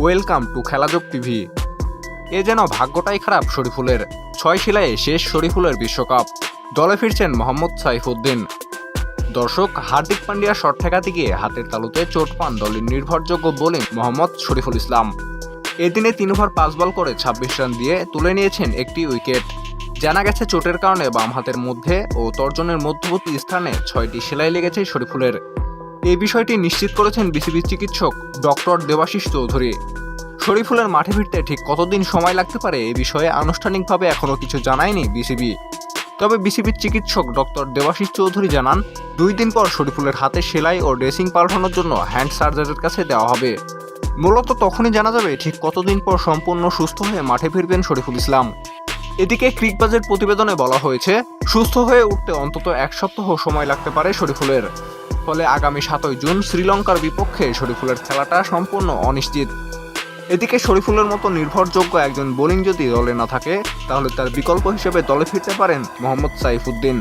Welcome to Khelajog TV. এ যেন ভাগ্যটাই খারাপ শরীফুলের। 6 শিলায়ে শেষ শরীফুলের বিশ্বকাপ। দলে ফিরছেন মোহাম্মদ সাইফুদ্দিন। দর্শক, হার্দিক পান্ডিয়া শট ঠেকাতে গিয়ে হাতের তালুতে চোট পান দলের নির্ভরযোগ্য বোলিং মোহাম্মদ শরীফুল ইসলাম। এদিনে 3 ওভার 5 বল করে 26 রান দিয়ে তুলে নিয়েছেন একটি উইকেট। জানা গেছে চোটের কারণে বাম হাতের মধ্যে ও তর্জনের মধ্যবর্তী স্থানে 6টি সেলাই লেগেছে শরীফুলের। এই বিষয়টি নিশ্চিত করেছেন বিসিবির চিকিৎসক ডক্টর দেবাশিস চৌধুরী। শরীফুলের মাঠে ফিরতে ঠিক কতদিন সময় লাগতে পারে এ বিষয়ে আনুষ্ঠানিকভাবে এখনও কিছু জানায়নি বিসিবি। তবে বিসিবির চিকিৎসক ডক্টর দেবাশিস চৌধুরী জানান, 2 দিন পর শরীফুলের হাতে সেলাই ও ড্রেসিং পাল্টানোর জন্য হ্যান্ড সার্জনের কাছে দেওয়া হবে। মূলত তখনই জানা যাবে ঠিক কতদিন পর সম্পূর্ণ সুস্থ হয়ে মাঠে ফিরবেন শরীফুল ইসলাম। এদিকে ক্রিকবাজের প্রতিবেদনে বলা হয়েছে, সুস্থ হয়ে উঠতে অন্তত 1 সপ্তাহ সময় লাগতে পারে শরীফুলের। ফলে আগামী 7 জুন শ্রীলঙ্কার বিপক্ষে শরীফুলের খেলাটা সম্পূর্ণ অনিশ্চিত। এদিকে শরীফুলের মতো নির্ভরযোগ্য একজন বোলিং যদি দলে না থাকে, তাহলে তার বিকল্প হিসেবে দলে ফিরতে পারেন মোহাম্মদ সাইফুদ্দিন।